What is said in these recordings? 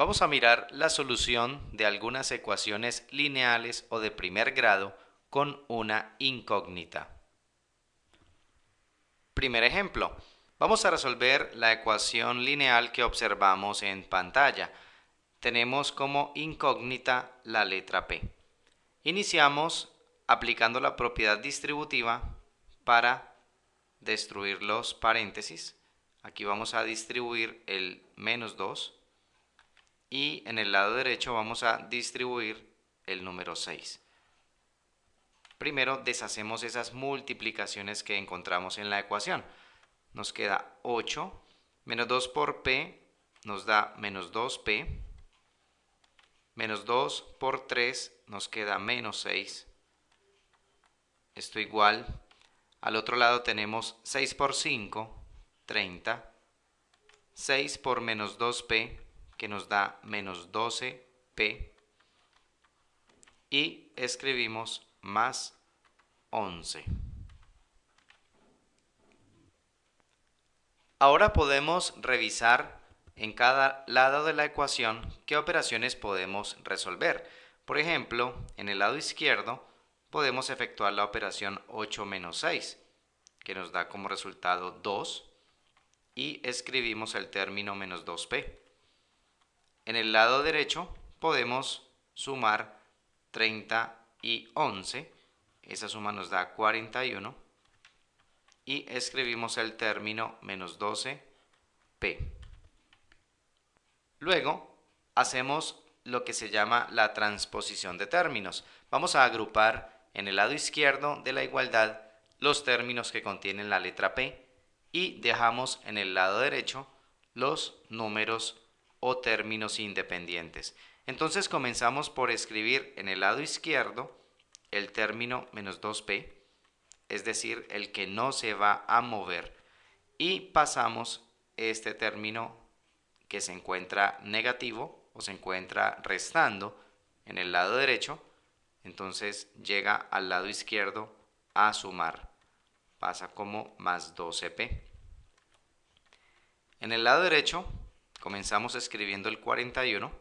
Vamos a mirar la solución de algunas ecuaciones lineales o de primer grado con una incógnita. Primer ejemplo. Vamos a resolver la ecuación lineal que observamos en pantalla. Tenemos como incógnita la letra P. Iniciamos aplicando la propiedad distributiva para destruir los paréntesis. Aquí vamos a distribuir el menos 2 y en el lado derecho vamos a distribuir el número 6. Primero deshacemos esas multiplicaciones que encontramos en la ecuación. Nos queda 8, menos 2 por P nos da menos 2P, menos 2 por 3 nos queda menos 6. Esto igual, al otro lado tenemos 6 por 5, 30, 6 por menos 2P que nos da menos 12P y escribimos más 11. Ahora podemos revisar en cada lado de la ecuación qué operaciones podemos resolver. Por ejemplo, en el lado izquierdo podemos efectuar la operación 8 menos 6, que nos da como resultado 2, y escribimos el término menos 2p. En el lado derecho podemos sumar 30 y 11, esa suma nos da 41, y escribimos el término menos 12p. Luego hacemos lo que se llama la transposición de términos. Vamos a agrupar en el lado izquierdo de la igualdad los términos que contienen la letra P y dejamos en el lado derecho los números o términos independientes. Entonces comenzamos por escribir en el lado izquierdo el término menos 2p, es decir, el que no se va a mover, y pasamos este término que se encuentra negativo o se encuentra restando en el lado derecho, entonces llega al lado izquierdo a sumar, pasa como más 12p. En el lado derecho comenzamos escribiendo el 41,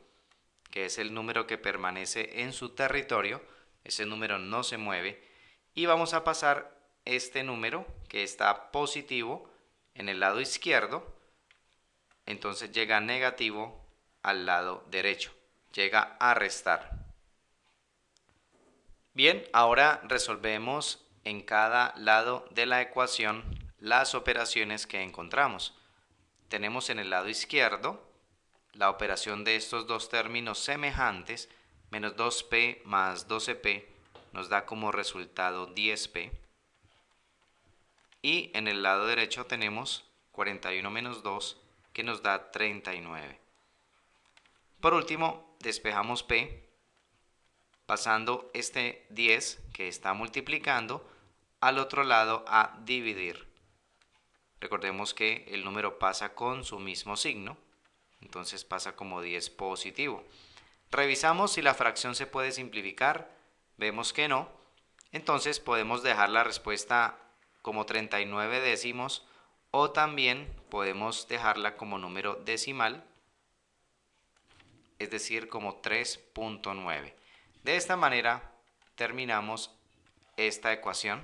que es el número que permanece en su territorio, ese número no se mueve, y vamos a pasar este número que está positivo en el lado izquierdo, entonces llega negativo al lado derecho, llega a restar. Bien, ahora resolvemos en cada lado de la ecuación las operaciones que encontramos. Tenemos en el lado izquierdo la operación de estos dos términos semejantes, menos 2p más 12p nos da como resultado 10p. Y en el lado derecho tenemos 41 menos 2 que nos da 39. Por último, despejamos p pasando este 10 que está multiplicando al otro lado a dividir. Recordemos que el número pasa con su mismo signo, entonces pasa como 10 positivo. Revisamos si la fracción se puede simplificar, vemos que no, entonces podemos dejar la respuesta como 39 décimos o también podemos dejarla como número decimal, es decir, como 3.9. De esta manera terminamos esta ecuación.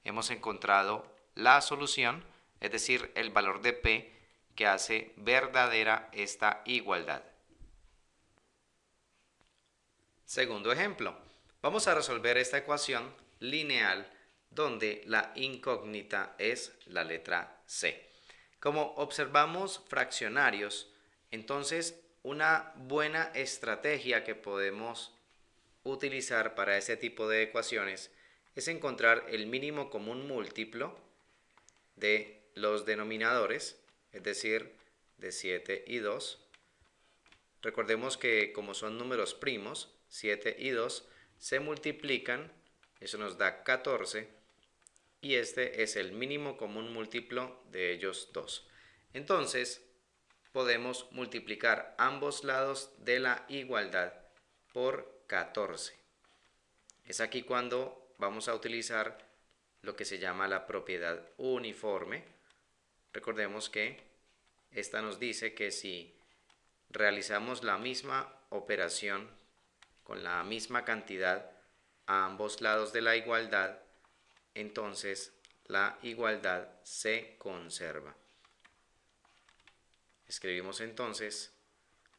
Hemos encontrado la solución, es decir, el valor de P que hace verdadera esta igualdad. Segundo ejemplo, vamos a resolver esta ecuación lineal donde la incógnita es la letra C. Como observamos fraccionarios, entonces una buena estrategia que podemos utilizar para ese tipo de ecuaciones es encontrar el mínimo común múltiplo de los denominadores, es decir, de 7 y 2. Recordemos que como son números primos, 7 y 2 se multiplican, eso nos da 14, y este es el mínimo común múltiplo de ellos dos. Entonces, podemos multiplicar ambos lados de la igualdad por 14. Es aquí cuando vamos a utilizar lo que se llama la propiedad uniforme. Recordemos que esta nos dice que si realizamos la misma operación con la misma cantidad a ambos lados de la igualdad, entonces la igualdad se conserva. Escribimos entonces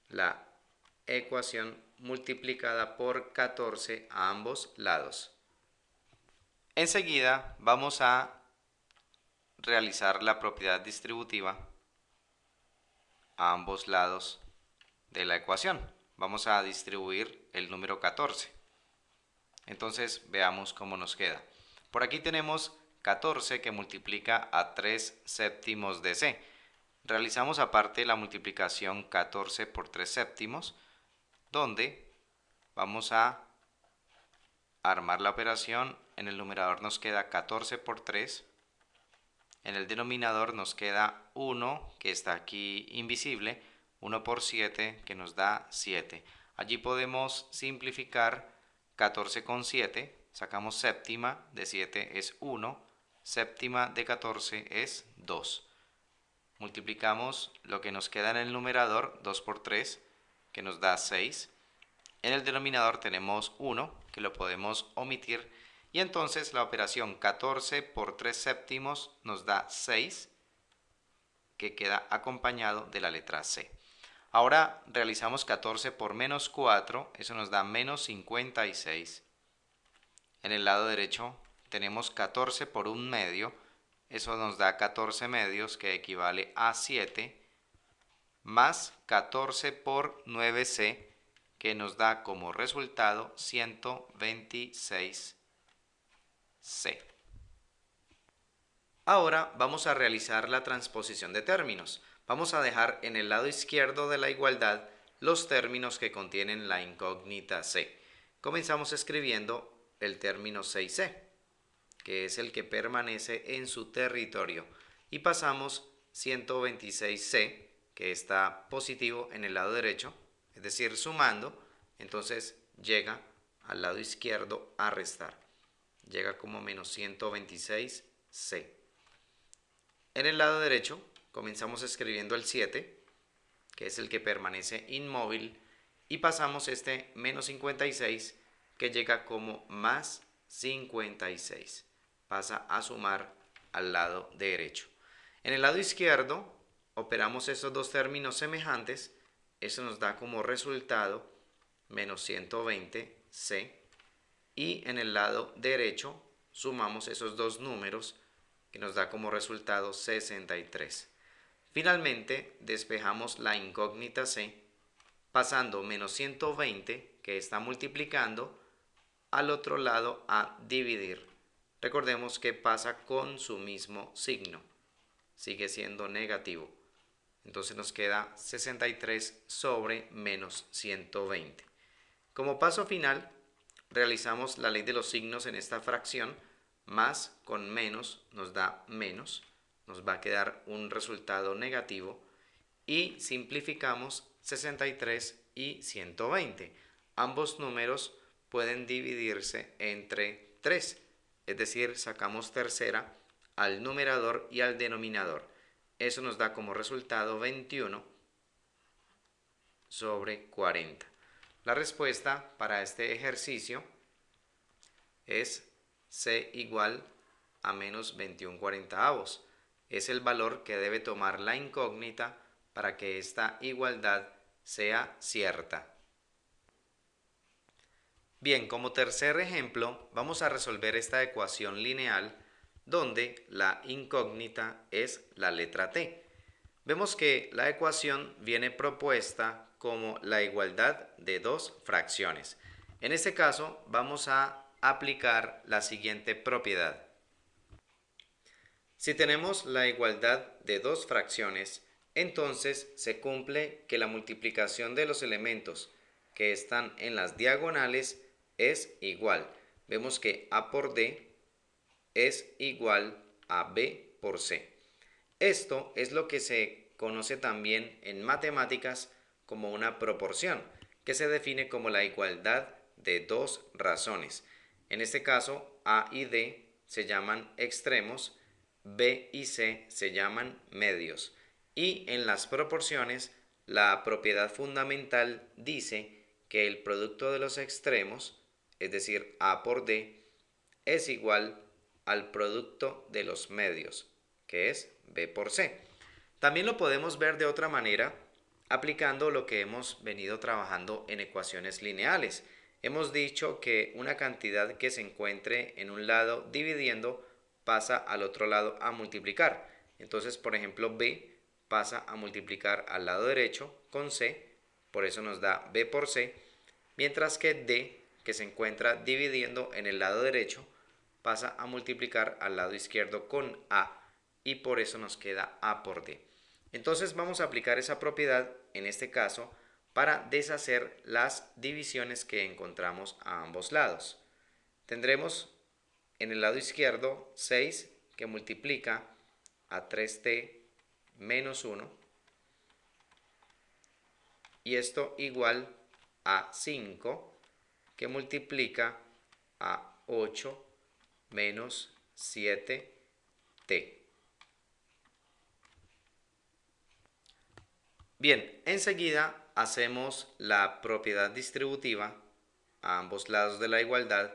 la ecuación multiplicada por 14 a ambos lados. Enseguida vamos a realizar la propiedad distributiva a ambos lados de la ecuación. Vamos a distribuir el número 14. Entonces veamos cómo nos queda. Por aquí tenemos 14 que multiplica a 3 séptimos de c. Realizamos aparte la multiplicación 14 por 3 séptimos, donde vamos a armar la operación. En el numerador nos queda 14 por 3. En el denominador nos queda 1, que está aquí invisible, 1 por 7, que nos da 7. Allí podemos simplificar 14 con 7, sacamos séptima de 7 es 1, séptima de 14 es 2. Multiplicamos lo que nos queda en el numerador, 2 por 3, que nos da 6. En el denominador tenemos 1, que lo podemos omitir, y entonces la operación 14 por 3 séptimos nos da 6, que queda acompañado de la letra C. Ahora realizamos 14 por menos 4, eso nos da menos 56. En el lado derecho tenemos 14 por 1 medio, eso nos da 14 medios, que equivale a 7, más 14 por 9c, que nos da como resultado 126c. Ahora vamos a realizar la transposición de términos. Vamos a dejar en el lado izquierdo de la igualdad los términos que contienen la incógnita c. Comenzamos escribiendo el término 6c, que es el que permanece en su territorio, y pasamos 126c, que está positivo en el lado derecho, es decir, sumando, entonces llega al lado izquierdo a restar. Llega como menos 126c. En el lado derecho comenzamos escribiendo el 7, que es el que permanece inmóvil, y pasamos este menos 56, que llega como más 56. Pasa a sumar al lado derecho. En el lado izquierdo operamos estos dos términos semejantes. Eso nos da como resultado menos 120c, y en el lado derecho sumamos esos dos números, que nos da como resultado 63. Finalmente despejamos la incógnita c, pasando menos 120, que está multiplicando, al otro lado a dividir. Recordemos que pasa con su mismo signo, sigue siendo negativo. Entonces nos queda 63 sobre menos 120. Como paso final, realizamos la ley de los signos en esta fracción. Más con menos nos da menos, nos va a quedar un resultado negativo, y simplificamos 63 y 120. Ambos números pueden dividirse entre 3, es decir, sacamos tercera al numerador y al denominador. Eso nos da como resultado 21 sobre 40. La respuesta para este ejercicio es c igual a menos 21/40. Es el valor que debe tomar la incógnita para que esta igualdad sea cierta. Bien, como tercer ejemplo, vamos a resolver esta ecuación lineal donde la incógnita es la letra t. Vemos que la ecuación viene propuesta como la igualdad de dos fracciones. En este caso vamos a aplicar la siguiente propiedad. Si tenemos la igualdad de dos fracciones, entonces se cumple que la multiplicación de los elementos que están en las diagonales es igual. Vemos que a por d es igual a b por c. Esto es lo que se conoce también en matemáticas como una proporción, que se define como la igualdad de dos razones. En este caso, a y d se llaman extremos, b y c se llaman medios. Y en las proporciones, la propiedad fundamental dice que el producto de los extremos, es decir, A por D, es igual al producto de los medios, que es B por C. También lo podemos ver de otra manera aplicando lo que hemos venido trabajando en ecuaciones lineales. Hemos dicho que una cantidad que se encuentre en un lado dividiendo pasa al otro lado a multiplicar. Entonces, por ejemplo, B pasa a multiplicar al lado derecho con C, por eso nos da B por C, mientras que D, que se encuentra dividiendo en el lado derecho, pasa a multiplicar al lado izquierdo con A y por eso nos queda A por D. Entonces vamos a aplicar esa propiedad en este caso para deshacer las divisiones que encontramos a ambos lados. Tendremos en el lado izquierdo 6 que multiplica a 3t menos 1 y esto igual a 5 que multiplica a 8 menos 7t. Bien, enseguida hacemos la propiedad distributiva a ambos lados de la igualdad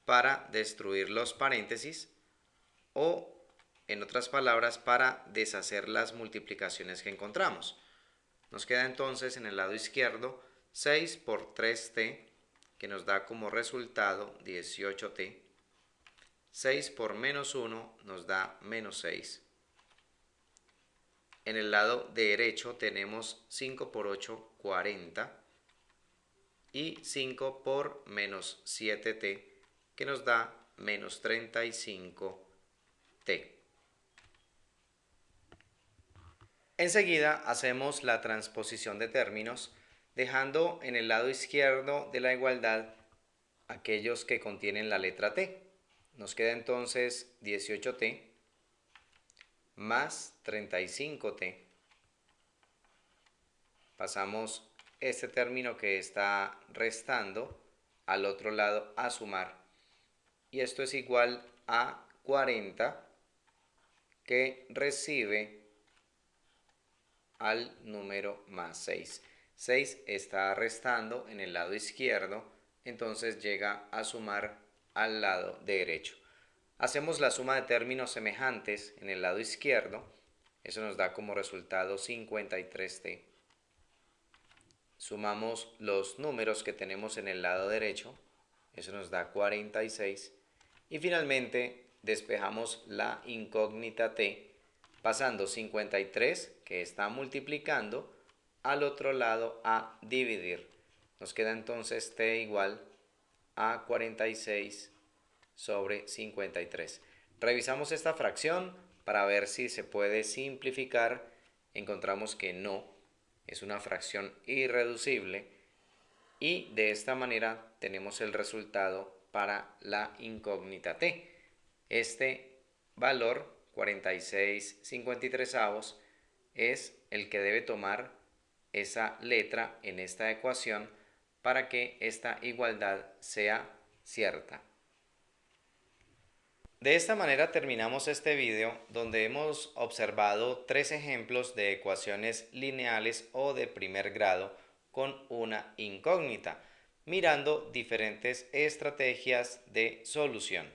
para destruir los paréntesis o, en otras palabras, para deshacer las multiplicaciones que encontramos. Nos queda entonces en el lado izquierdo 6 por 3t, que nos da como resultado 18t. 6 por menos 1 nos da menos 6. En el lado derecho tenemos 5 por 8, 40. Y 5 por menos 7t, que nos da menos 35t. Enseguida hacemos la transposición de términos, dejando en el lado izquierdo de la igualdad aquellos que contienen la letra t. Nos queda entonces 18t más 35t. Pasamos este término que está restando al otro lado a sumar. Y esto es igual a 40 que recibe al número más 6. 6 está restando en el lado izquierdo, entonces llega a sumar al lado derecho. Hacemos la suma de términos semejantes en el lado izquierdo, eso nos da como resultado 53t. Sumamos los números que tenemos en el lado derecho, eso nos da 46. Y finalmente despejamos la incógnita t, pasando 53, que está multiplicando, al otro lado a dividir. Nos queda entonces t igual a 46 sobre 53. Revisamos esta fracción para ver si se puede simplificar. Encontramos que no, es una fracción irreducible y de esta manera tenemos el resultado para la incógnita t. Este valor 46/53 es el que debe tomar esa letra en esta ecuación para que esta igualdad sea cierta. De esta manera terminamos este video donde hemos observado 3 ejemplos de ecuaciones lineales o de primer grado con una incógnita, mirando diferentes estrategias de solución.